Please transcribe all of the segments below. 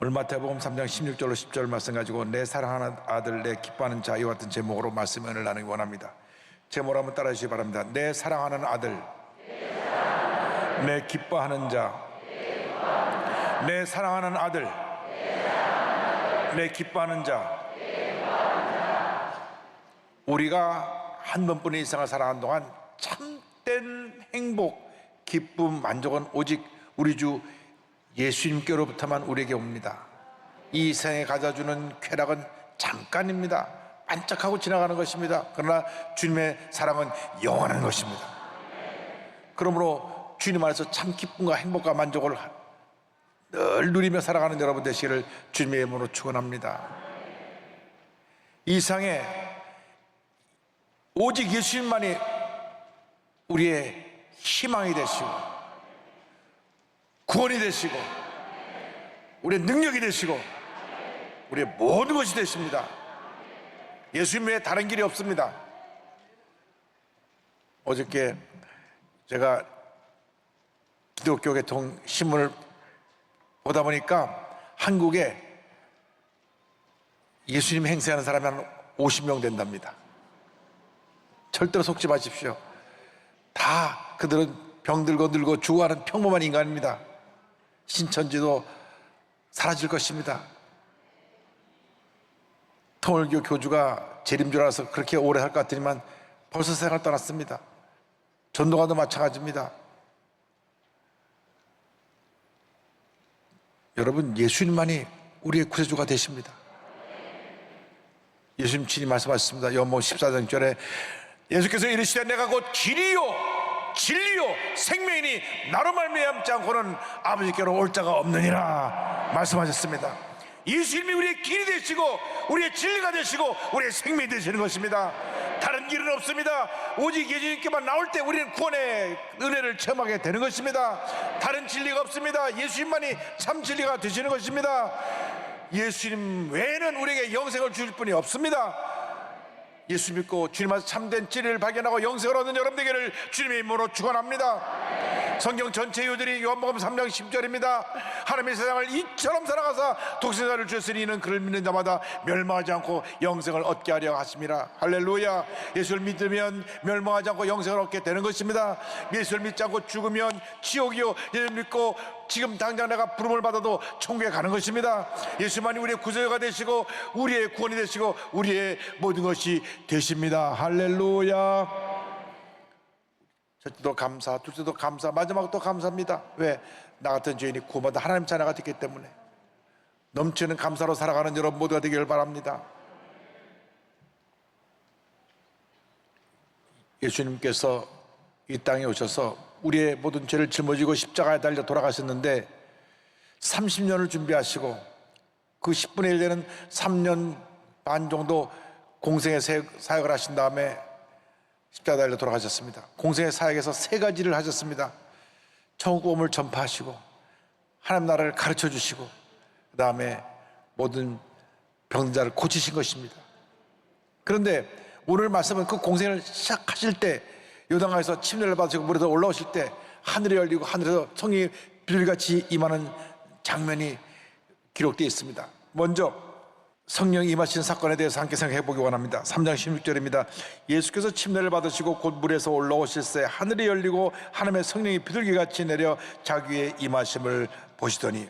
오늘 마태복음 3장 16절로 10절 말씀 가지고 내 사랑하는 아들 내 기뻐하는 자 이와 같은 제목으로 말씀을 나누기 원합니다. 제목을 한번 따라 주시기 바랍니다. 내 사랑하는 아들, 내 기뻐하는 자, 내 사랑하는 아들, 내 기뻐하는 자. 우리가 한 번뿐인 일상을 살아가는 동안 참된 행복, 기쁨, 만족은 오직 우리 주 예수님께로부터만 우리에게 옵니다. 이 생에 가져주는 쾌락은 잠깐입니다. 반짝하고 지나가는 것입니다. 그러나 주님의 사랑은 영원한 것입니다. 그러므로 주님 안에서 참 기쁨과 행복과 만족을 늘 누리며 살아가는 여러분 되시기를 주님의 이름으로 축원합니다. 이 세상에 오직 예수님만이 우리의 희망이 되시고 구원이 되시고 우리의 능력이 되시고 우리의 모든 것이 되십니다. 예수님 외에 다른 길이 없습니다. 어저께 제가 기독교 개통 신문을 보다 보니까 한국에 예수님 행세하는 사람이 한 50명 된답니다. 절대로 속지 마십시오. 다 그들은 병들고 늙고 죽어가는 평범한 인간입니다. 신천지도 사라질 것입니다. 통일교 교주가 재림주라서 그렇게 오래 할 것 같더니만 벌써 세상을 떠났습니다. 전도가도 마찬가지입니다. 여러분, 예수님만이 우리의 구세주가 되십니다. 예수님 친히 말씀하셨습니다. 요한복음 14장 6절에 예수께서 이르시되 내가 곧 길이요 진리요 생명이니 나로 말미암지 않고는 아버지께로 올 자가 없느니라 말씀하셨습니다. 예수님이 우리의 길이 되시고 우리의 진리가 되시고 우리의 생명이 되시는 것입니다. 다른 길은 없습니다. 오직 예수님께만 나올 때 우리는 구원의 은혜를 체험하게 되는 것입니다. 다른 진리가 없습니다. 예수님만이 참 진리가 되시는 것입니다. 예수님 외에는 우리에게 영생을 주실 분이 없습니다. 예수 믿고 주님 안에서 참된 진리를 발견하고 영생을 얻는 여러분 되기를 주님의 이름으로 축원합니다. 성경 전체 요절이 요한복음 3장 10절입니다. 하나님의 세상을 이처럼 살아가사 독생자를 주셨으니 이는 그를 믿는 자마다 멸망하지 않고 영생을 얻게 하려 하심이라. 할렐루야. 예수를 믿으면 멸망하지 않고 영생을 얻게 되는 것입니다. 예수를 믿지 않고 죽으면 지옥이요, 예수를 믿고 지금 당장 내가 부름을 받아도 천국에 가는 것입니다. 예수만이 우리의 구세주가 되시고 우리의 구원이 되시고 우리의 모든 것이 되십니다. 할렐루야. 첫째도 감사, 둘째도 감사, 마지막도 감사합니다. 왜? 나 같은 죄인이 구원받아 하나님 자녀가 됐기 때문에. 넘치는 감사로 살아가는 여러분 모두가 되기를 바랍니다. 예수님께서 이 땅에 오셔서 우리의 모든 죄를 짊어지고 십자가에 달려 돌아가셨는데 30년을 준비하시고 그 10분의 1 되는 3년 반 정도 공생의 사역을 하신 다음에 십자가에 달려 돌아가셨습니다. 공생의 사역에서 3가지를 하셨습니다. 천국복음을 전파하시고 하나님 나라를 가르쳐 주시고 그 다음에 모든 병든 자를 고치신 것입니다. 그런데 오늘 말씀은 그 공생을 시작하실 때 요단강에서 침례를 받으시고 물에서 올라오실 때 하늘이 열리고 하늘에서 성령이 비둘기같이 임하는 장면이 기록되어 있습니다. 먼저 성령이 임하신 사건에 대해서 함께 생각해 보기 원합니다. 3장 16절입니다. 예수께서 침례를 받으시고 곧 물에서 올라오실새 하늘이 열리고 하나님의 성령이 비둘기같이 내려 자기 위에 임하심을 보시더니,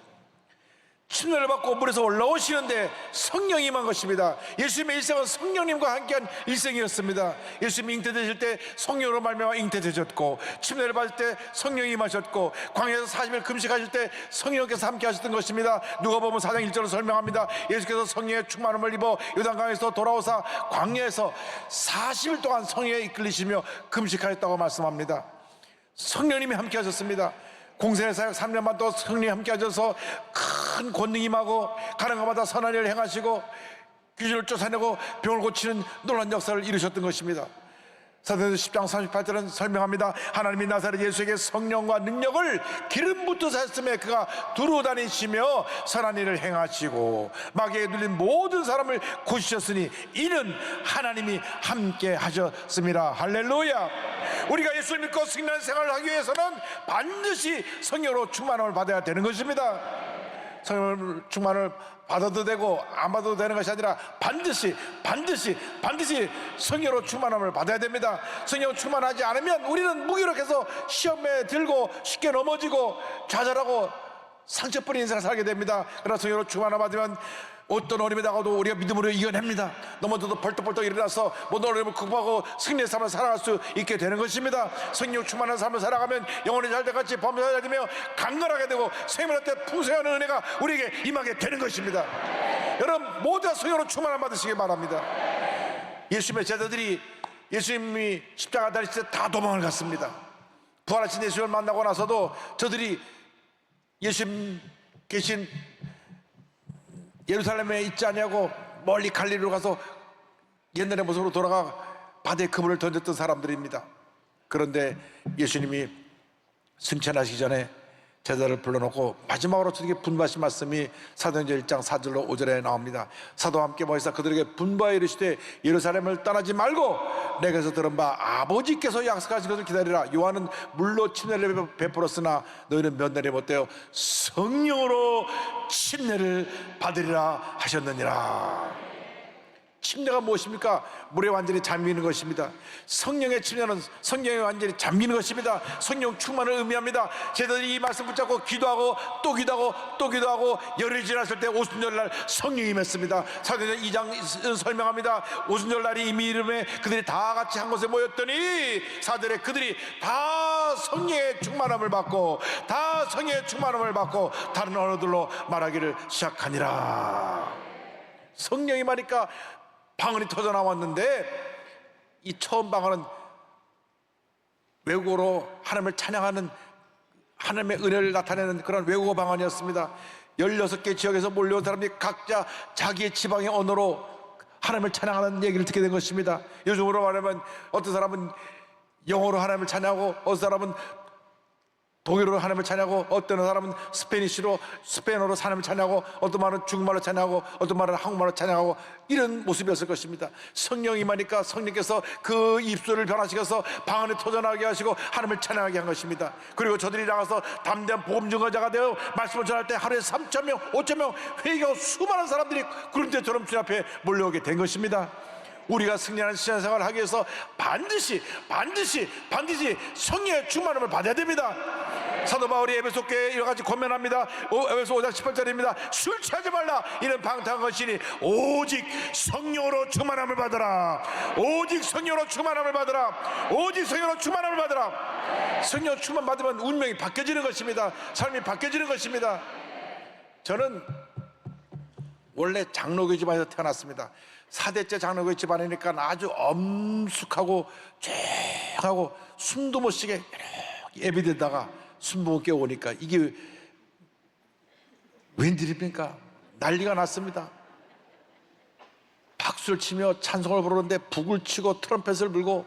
침례를 받고 물에서 올라오시는데 성령이 임한 것입니다. 예수님의 일생은 성령님과 함께한 일생이었습니다. 예수님이 잉태되실 때 성령으로 말미암아 잉태되셨고, 침례를 받을 때 성령이 임하셨고, 광야에서 40일 금식하실 때 성령께서 함께 하셨던 것입니다. 누가복음 4장 1절로 설명합니다. 예수께서 성령의 충만함을 입어 요단강에서 돌아오사 광야에서 40일 동안 성령에 이끌리시며 금식하셨다고 말씀합니다. 성령님이 함께 하셨습니다. 공생의 사역 3년 반 동안 성령이 함께 하셔서 큰 권능이 임하고 가는 곳마다 선한 일을 행하시고 귀신을 쫓아내고 병을 고치는 놀라운 역사를 이루셨던 것입니다. 사도행전 10장 38절은 설명합니다. 하나님이 나사렛 예수에게 성령과 능력을 기름 붓듯 하셨음에 그가 두루 다니시며 선한 일을 행하시고 마귀에 눌린 모든 사람을 고치셨으니 이는 하나님이 함께 하셨습니다. 할렐루야. 우리가 예수를 믿고 승리하는 생활을 하기 위해서는 반드시 성령으로 충만함을 받아야 되는 것입니다. 성령 충만을 받아도 되고 안 받아도 되는 것이 아니라 반드시 성령으로 충만함을 받아야 됩니다. 성령 충만하지 않으면 우리는 무기력해서 시험에 들고 쉽게 넘어지고 좌절하고 상처뿐인 인생을 살게 됩니다. 그러나 성령으로 충만함을 받으면 어떤 어려움이 다가도 우리가 믿음으로 이겨냅니다. 넘어져도 벌떡벌떡 일어나서 모든 어려움을 극복하고 승리의 삶을 살아갈 수 있게 되는 것입니다. 성령 충만한 삶을 살아가면 영혼이 잘돼같이 범사가 되며 강건하게 되고 생명한테 풍성한 은혜가 우리에게 임하게 되는 것입니다. 여러분 모두가 성령으로 충만함 받으시기 바랍니다. 예수님의 제자들이 예수님이 십자가 달리실 때 다 도망을 갔습니다. 부활하신 예수님을 만나고 나서도 저들이 예수님 계신 예루살렘에 있지 아니하고 멀리 갈릴리로 가서 옛날의 모습으로 돌아가 바다에 그물을 던졌던 사람들입니다. 그런데 예수님이 승천하시기 전에 제자를 불러놓고 마지막으로 저에게 분부하신 말씀이 사도행전 1장 4절로 5절에 나옵니다. 사도와 함께 모여서 그들에게 분부하여 이르시되 예루살렘을 떠나지 말고 내게서 들은 바 아버지께서 약속하신 것을 기다리라. 요한은 물로 침례를 베풀었으나 너희는 몇 날이 못되어 성령으로 침례를 받으리라 하셨느니라. 침례가 무엇입니까? 물에 완전히 잠기는 것입니다. 성령의 침례는 성령에 완전히 잠기는 것입니다. 성령 충만을 의미합니다. 제자들이 이 말씀 붙잡고 기도하고 또 기도하고 또 기도하고 열흘이 지났을 때 오순절날 성령이 임했습니다. 사도행전 2장 설명합니다. 오순절날이 이미 이름에 그들이 다 같이 한 곳에 모였더니 사들의 그들이 다 성령의 충만함을 받고 다 성령의 충만함을 받고 다른 언어들로 말하기를 시작하니라. 성령이 임하니까 방언이 터져 나왔는데 이 처음 방언은 외국어로 하나님을 찬양하는 하나님의 은혜를 나타내는 그런 외국어 방언이었습니다. 16개 지역에서 몰려온 사람들이 각자 자기의 지방의 언어로 하나님을 찬양하는 얘기를 듣게 된 것입니다. 요즘으로 말하면 어떤 사람은 영어로 하나님을 찬양하고 어떤 사람은 독일어로 하나님을 찬양하고 어떤 사람은 스페니쉬로 스페인어로 하나님을 찬양하고 어떤 말은 중국말로 찬양하고 어떤 말은 한국말로 찬양하고 이런 모습이었을 것입니다. 성령이 임하니까 성령께서 그 입술을 변화시켜서 방언이 터져나가게 하시고 하나님을 찬양하게 한 것입니다. 그리고 저들이 나가서 담대한 복음 증거자가 되어 말씀을 전할 때 하루에 3,000명 5,000명 회개하고 수많은 사람들이 구름대처럼 주님 앞에 몰려오게 된 것입니다. 우리가 승리하는 신앙생활을 하기 위해서 반드시 성령의 충만함을 받아야 됩니다. 사도 바울이 에베소교회에 이와 같이 권면합니다. 에베소 5장 18절입니다. 술 취하지 말라. 이는 방탕한 것이니 오직 성령으로 충만함을 받으라. 오직 성령으로 충만함을 받으라. 오직 성령으로 충만함을 받으라. 성령 충만 받으면 운명이 바뀌어지는 것입니다. 삶이 바뀌어지는 것입니다. 저는 원래 장로교 집안에서 태어났습니다. 4대째 장로교 집안이니까 아주 엄숙하고 조용하고 숨도 못 쉬게 예배드다가 숨 못 깨우니까 이게 웬일입니까? 난리가 났습니다. 박수를 치며 찬송을 부르는데 북을 치고 트럼펫을 불고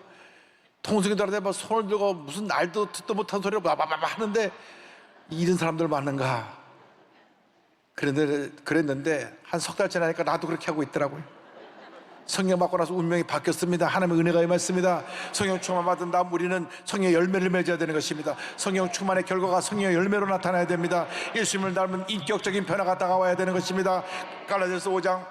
통성이들한테 막 손을 들고 무슨 날도 듣도 못한 소리를 바바바바 하는데 이런 사람들 많은가? 그랬는데 한 석 달 지나니까 나도 그렇게 하고 있더라고요. 성령 받고 나서 운명이 바뀌었습니다. 하나님의 은혜가 임했습니다. 성령 충만 받은 다음 우리는 성령의 열매를 맺어야 되는 것입니다. 성령 충만의 결과가 성령의 열매로 나타나야 됩니다. 예수님을 닮은 인격적인 변화가 다가와야 되는 것입니다. 갈라디아서 5장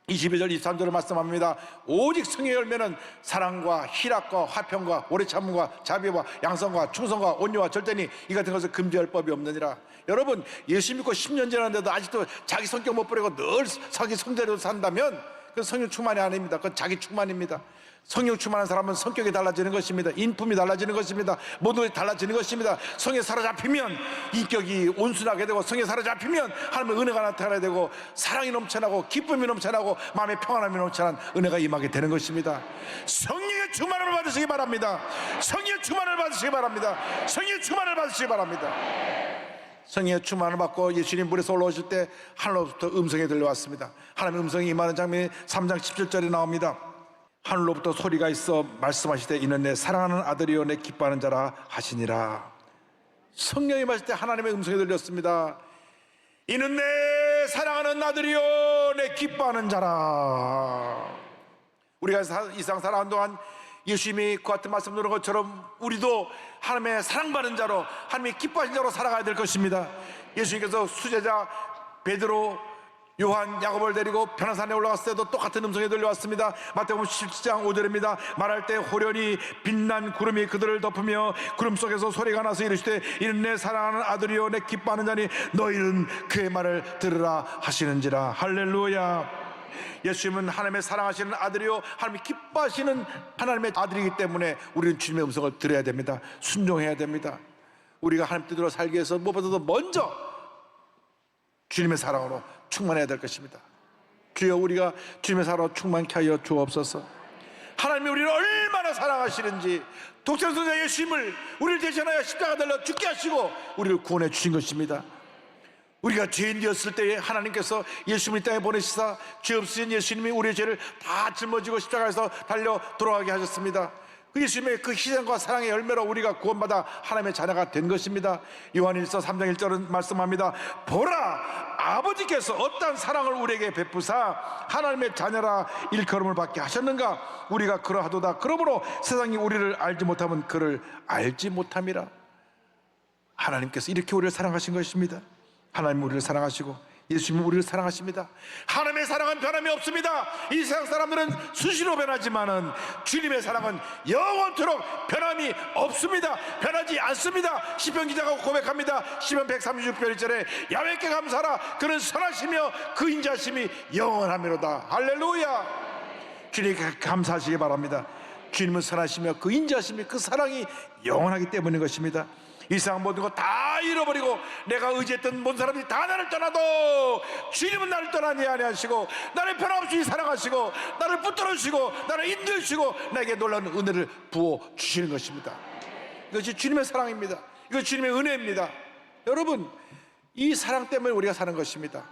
22절 23절을 말씀합니다. 오직 성령의 열매는 사랑과 희락과 화평과 오래 참음과 자비와 양성과 충성과 온유와 절대니 이 같은 것을 금지할 법이 없느니라. 여러분 예수 믿고 10년 지났는데도 아직도 자기 성격 못 버리고 늘 자기 성대로 산다면 그건 성령 충만이 아닙니다. 그건 자기 충만입니다. 성령 충만한 사람은 성격이 달라지는 것입니다. 인품이 달라지는 것입니다. 모든 것이 달라지는 것입니다. 성에 사로잡히면 인격이 온순하게 되고 성에 사로잡히면 하나님의 은혜가 나타나게 되고 사랑이 넘쳐나고 기쁨이 넘쳐나고 마음의 평안함이 넘쳐난 은혜가 임하게 되는 것입니다. 성령의 충만을 받으시기 바랍니다. 성령의 충만을 받으시기 바랍니다. 성령의 충만을 받으시기 바랍니다. 성령의 충만을 받고 예수님 물에서 올라오실 때 하늘로부터 음성이 들려왔습니다. 하나님의 음성이 임하는 장면이 3장 17절에 나옵니다. 하늘로부터 소리가 있어 말씀하시되 이는 내 사랑하는 아들이요 내 기뻐하는 자라 하시니라. 성령이 임하실 때 하나님의 음성이 들렸습니다. 이는 내 사랑하는 아들이요 내 기뻐하는 자라. 우리가 이 세상 살아가는 동안 예수님이 그 같은 말씀 드린 것처럼 우리도 하나님의 사랑받는 자로 하나님의 기뻐하신 자로 살아가야 될 것입니다. 예수님께서 수제자 베드로, 요한, 야고보를 데리고 변화산에 올라갔을 때도 똑같은 음성이 들려왔습니다. 마태복음 17장 5절입니다. 말할 때 호련히 빛난 구름이 그들을 덮으며 구름 속에서 소리가 나서 이르시되 이는 내 사랑하는 아들이요 내 기뻐하는 자니 너희는 그의 말을 들으라 하시는지라. 할렐루야. 예수님은 하나님의 사랑하시는 아들이요 하나님이 기뻐하시는 하나님의 아들이기 때문에 우리는 주님의 음성을 들어야 됩니다. 순종해야 됩니다. 우리가 하나님 뜻대로 살기 위해서 무엇보다도 먼저 주님의 사랑으로 충만해야 될 것입니다. 주여, 우리가 주님의 사랑으로 충만케 하여 주옵소서. 하나님이 우리를 얼마나 사랑하시는지 독생자자 예수님을 우리를 대신하여 십자가 달려 죽게 하시고 우리를 구원해 주신 것입니다. 우리가 죄인 되었을 때에 하나님께서 예수님을 이 땅에 보내시사 죄 없으신 예수님이 우리의 죄를 다 짊어지고 십자가에서 달려 돌아가게 하셨습니다. 그 예수님의 그 희생과 사랑의 열매로 우리가 구원받아 하나님의 자녀가 된 것입니다. 요한일서 3장 1절은 말씀합니다. 보라, 아버지께서 어떠한 사랑을 우리에게 베푸사 하나님의 자녀라 일컬음을 받게 하셨는가. 우리가 그러하도다. 그러므로 세상이 우리를 알지 못하면 그를 알지 못함이라. 하나님께서 이렇게 우리를 사랑하신 것입니다. 하나님 우리를 사랑하시고 예수님은 우리를 사랑하십니다. 하나님의 사랑은 변함이 없습니다. 이 세상 사람들은 수시로 변하지만은 주님의 사랑은 영원토록 변함이 없습니다. 변하지 않습니다. 시편 기자가 고백합니다. 시편 136편 1절에 야훼께 감사하라. 그는 선하시며 그 인자심이 영원하미로다. 할렐루야. 주님께 감사하시기 바랍니다. 주님은 선하시며 그 인자심이, 그 사랑이 영원하기 때문인 것입니다. 이 세상 모든 거 다 잃어버리고 내가 의지했던 모든 사람들이 다 나를 떠나도 주님은 나를 떠나지 아니하시고 나를 변함없이 사랑하시고 나를 붙들어주시고 나를 인도해주시고 나에게 놀라운 은혜를 부어주시는 것입니다. 이것이 주님의 사랑입니다. 이것이 주님의 은혜입니다. 여러분, 이 사랑 때문에 우리가 사는 것입니다.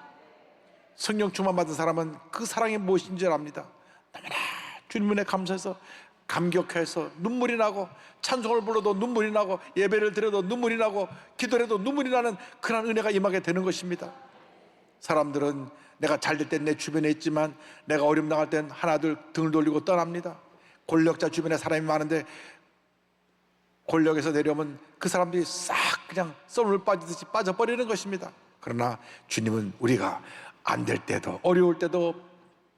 성령 충만받은 사람은 그 사랑이 무엇인지 압니다. 너무나 주님 은혜 감사해서 감격해서 눈물이 나고 찬송을 불러도 눈물이 나고 예배를 드려도 눈물이 나고 기도를 해도 눈물이 나는 그런 은혜가 임하게 되는 것입니다. 사람들은 내가 잘 될 땐 내 주변에 있지만 내가 어려움 당할 땐 하나둘 등을 돌리고 떠납니다. 권력자 주변에 사람이 많은데 권력에서 내려오면 그 사람들이 싹 그냥 썰물 빠지듯이 빠져버리는 것입니다. 그러나 주님은 우리가 안 될 때도, 어려울 때도,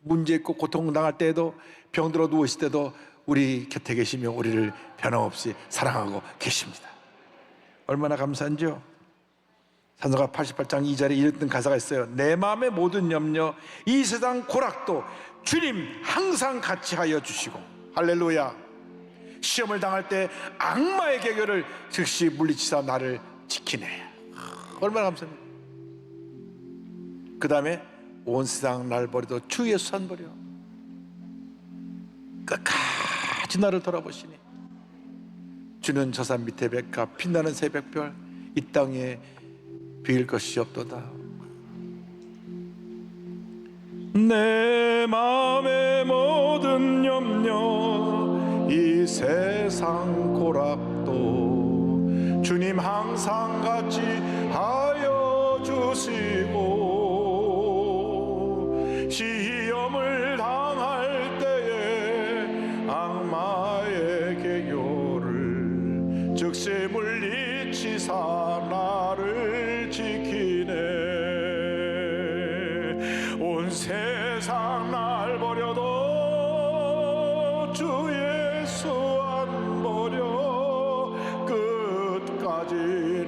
문제 있고 고통당할 때에도, 병들어 누워있을 때도 우리 곁에 계시며 우리를 변함없이 사랑하고 계십니다. 얼마나 감사한지요. 산서가 88장 2절에 이랬던 가사가 있어요. 내 마음의 모든 염려, 이 세상 고락도 주님 항상 같이 하여 주시고. 할렐루야. 시험을 당할 때 악마의 계교를 즉시 물리치사 나를 지키네. 얼마나 감사합니다. 그 다음에 온 세상 날 버려도 주 예수 안 버려. 끝까지 나를 돌아보시니 주는 저 산 밑에 백화 빛나는 새벽별 이 땅에 비길 것이 없도다. 내 마음의 모든 염려 이 세상 고락도 주님 항상 같이 하여 주시고 시험을 당할 때에 악마의 계교를 즉시 물리치사 나를 지키네. 온 세상 날 버려도 주 예수 안 버려 끝까지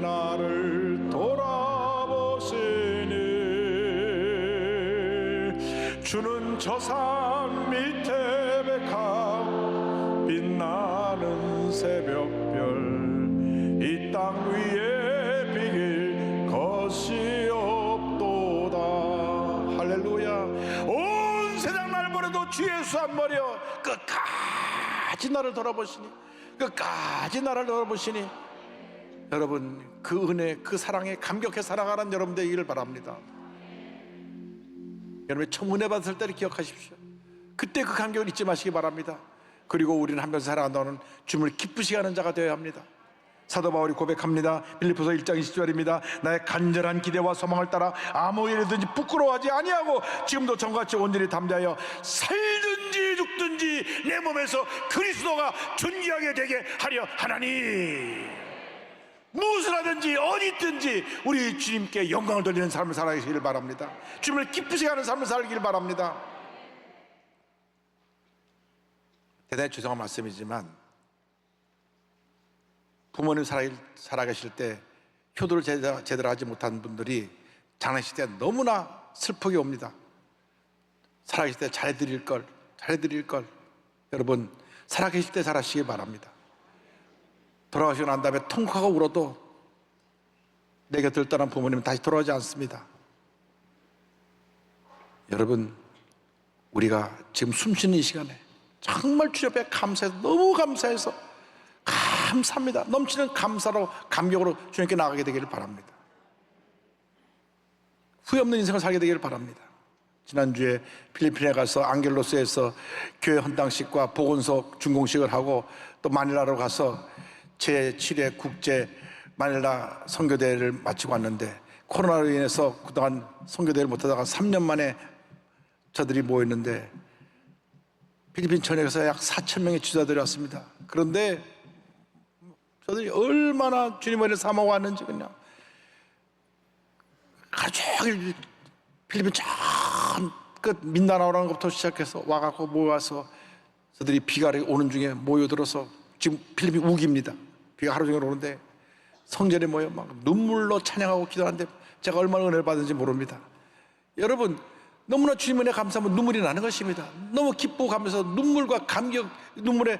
나를 돌아보시니 주는 저 산 밑에 백합 빛나는 새벽별 이 땅 위에 비길 것이 없도다. 할렐루야. 온 세상 날 버려도 주 예수 안 버려 끝까지 나를 돌아보시니, 끝까지 나를 돌아보시니. 여러분, 그 은혜, 그 사랑에 감격해 살아가는 여러분 되기를 바랍니다. 여러분 처음 은혜 받았을 때를 기억하십시오. 그때 그 감격을 잊지 마시기 바랍니다. 그리고 우리는 한편 살아간다는 주님을 기쁘시게 하는 자가 되어야 합니다. 사도 바울이 고백합니다. 빌립보서 1장 20절입니다. 나의 간절한 기대와 소망을 따라 아무 일이든지 부끄러워하지 아니하고 지금도 전같이 온전히 담대하여 살든지 죽든지 내 몸에서 그리스도가 존귀하게 되게 하려 하나니. 무엇을 하든지 어디 있든지 우리 주님께 영광을 돌리는 삶을 살아가시길 바랍니다. 주님을 기쁘시게 하는 삶을 살기를 바랍니다. 대단히 죄송한 말씀이지만 부모님 살아계실 때 효도를 제대로 하지 못한 분들이 장례식 때 너무나 슬프게 옵니다. 살아계실 때 잘해드릴 걸. 여러분, 살아계실 때 잘하시기 바랍니다. 돌아가시고 난 다음에 통곡하고 울어도 내 곁을 떠난 부모님은 다시 돌아오지 않습니다. 여러분, 우리가 지금 숨쉬는 이 시간에 정말 주님 앞에 감사해서, 너무 감사해서, 감사합니다. 넘치는 감사로, 감격으로 주님께 나가게 되기를 바랍니다. 후회 없는 인생을 살게 되기를 바랍니다. 지난주에 필리핀에 가서 앙겔로스에서 교회 헌당식과 보건소 준공식을 하고 또 마닐라로 가서 제7회 국제 마닐라 선교대회를 마치고 왔는데, 코로나로 인해서 그동안 선교대회를 못하다가 3년 만에 저들이 모였는데 필리핀 전역에서 약 4,000명의 지도자들이 왔습니다. 그런데 저들이 얼마나 주님을 삼아 왔는지 그냥 하루 종일 필리핀 저 끝 민다나오라는 것부터 시작해서 와갖고 모여와서 저들이 비가 오는 중에 모여들어서 지금 필리핀 우기입니다. 비가 하루 종일 오는데 성전에 모여 막 눈물로 찬양하고 기도하는데 제가 얼마나 은혜를 받은지 모릅니다. 여러분, 너무나 주님 은혜 감사하면 눈물이 나는 것입니다. 너무 기쁘고 가면서 눈물과 감격, 눈물의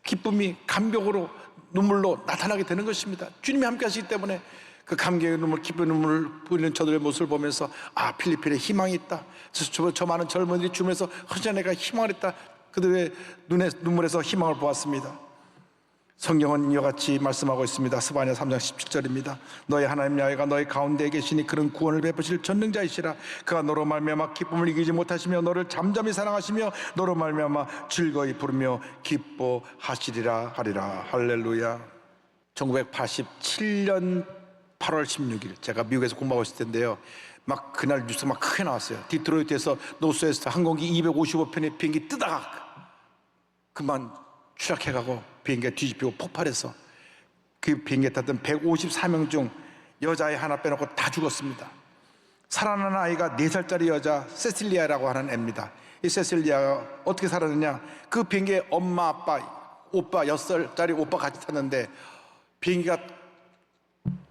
기쁨이 감격으로 눈물로 나타나게 되는 것입니다. 주님이 함께 하시기 때문에 그 감격의 눈물, 기쁨의 눈물을 보이는 저들의 모습을 보면서 아, 필리핀에 희망이 있다. 저 많은 젊은이들이 주면서 허전해가 희망을 있다. 그들의 눈에 눈물에서 희망을 보았습니다. 성경은 이와 같이 말씀하고 있습니다. 스바냐 3장 17절입니다. 너희 하나님 야훼가 너희 가운데에 계시니 그런 구원을 베푸실 전능자이시라. 그가 너로 말미암아 기쁨을 이기지 못하시며 너를 잠잠히 사랑하시며 너로 말미암아 즐거이 부르며 기뻐하시리라 하리라. 할렐루야. 1987년 8월 16일 제가 미국에서 공부하고 있을 텐데요, 막 그날 뉴스가 막 크게 나왔어요. 디트로이트에서 노스웨스트 항공기 255편의 비행기 뜨다가 그만 추락해가고 비행기가 뒤집히고 폭발해서 그 비행기에 탔던 154명 중 여자애 하나 빼놓고 다 죽었습니다. 살아난 아이가 4살짜리 여자 세실리아라고 하는 애입니다. 이 세실리아가 어떻게 살았느냐, 그 비행기에 엄마, 아빠, 오빠 6살짜리 오빠 같이 탔는데 비행기가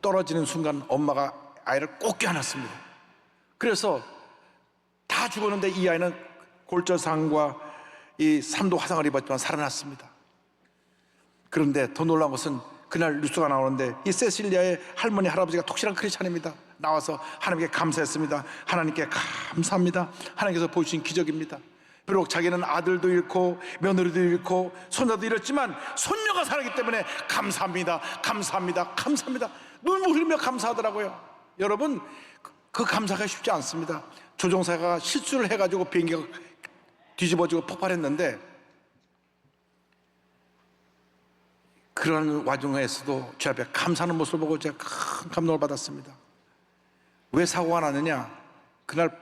떨어지는 순간 엄마가 아이를 꼭 껴안았습니다. 그래서 다 죽었는데 이 아이는 골절상과 이 3도 화상을 입었지만 살아났습니다. 그런데 더 놀라운 것은 그날 뉴스가 나오는데 이 세실리아의 할머니 할아버지가 독실한 크리스찬입니다. 나와서 하나님께 감사했습니다. 하나님께 감사합니다. 하나님께서 보여주신 기적입니다. 비록 자기는 아들도 잃고 며느리도 잃고 손자도 잃었지만 손녀가 살았기 때문에 감사합니다, 감사합니다, 감사합니다, 눈물 흘리며 감사하더라고요. 여러분, 그 감사가 쉽지 않습니다. 조종사가 실수를 해가지고 비행기가 뒤집어지고 폭발했는데 그런 와중에서도 제 앞에 감사하는 모습을 보고 제가 큰 감동을 받았습니다. 왜 사고가 났느냐, 그날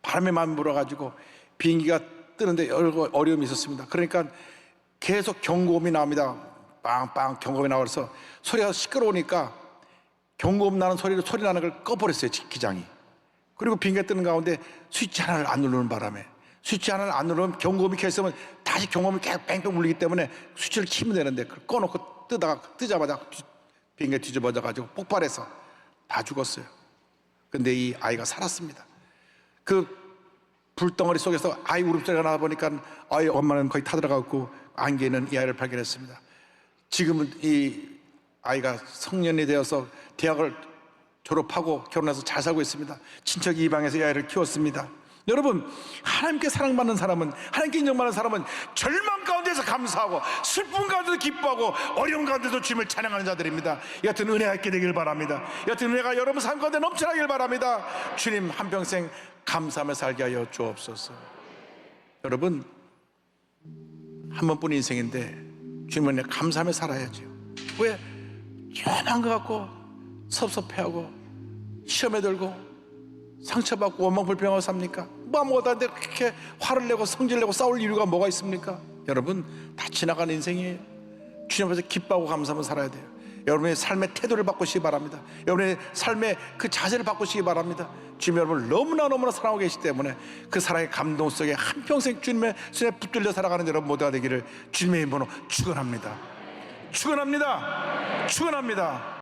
바람이 많이 불어가지고 비행기가 뜨는데 여러 어려움이 있었습니다. 그러니까 계속 경고음이 나옵니다. 빵빵 경고음이 나와서 소리가 시끄러우니까 경고음 나는 소리 나는 걸 꺼버렸어요, 기장이. 그리고 비행기가 뜨는 가운데 스위치 하나를 안 누르는 바람에, 스위치 하나를 안 누르면 경고음이 계속하면 다시 경고음이 계속 뺑뺑 울리기 때문에 스위치를 키면 되는데 그걸 꺼놓고 뜨자마자 비행기가 뒤집어져 가지고 폭발해서 다 죽었어요. 근데 이 아이가 살았습니다. 그 불덩어리 속에서 아이 울음소리가 나다 보니까 아이 엄마는 거의 타들어가고 안개는 이 아이를 발견했습니다. 지금은 이 아이가 성년이 되어서 대학을 졸업하고 결혼해서 잘 살고 있습니다. 친척이 이 방에서 이 아이를 키웠습니다. 여러분, 하나님께 사랑받는 사람은, 하나님께 인정받는 사람은 절망 가운데서 감사하고 슬픔 가운데도 기뻐하고 어려운 가운데도 주님을 찬양하는 자들입니다. 이 같은 은혜가 있게 되길 바랍니다. 이 같은 은혜가 여러분 삶 가운데 넘쳐나길 바랍니다. 주님 한평생 감사하며 살게 하여 주옵소서. 여러분, 한 번뿐인 인생인데 주님 은혜 감사하며 살아야죠. 왜 요만한 것 같고 섭섭해하고 시험에 들고 상처받고 원망 불평하고 삽니까? 뭐 아무것도 안 돼 그렇게 화를 내고 성질 내고 싸울 이유가 뭐가 있습니까? 여러분, 다 지나가는 인생이에요. 주님 앞에서 기뻐하고 감사하며 살아야 돼요. 여러분의 삶의 태도를 바꾸시기 바랍니다. 여러분의 삶의 그 자세를 바꾸시기 바랍니다. 주님 여러분을 너무나 사랑하고 계시기 때문에 그 사랑의 감동 속에 한평생 주님의 손에 붙들려 살아가는 여러분 모두가 되기를 주님의 이름으로 축원합니다. 축원합니다. 축원합니다.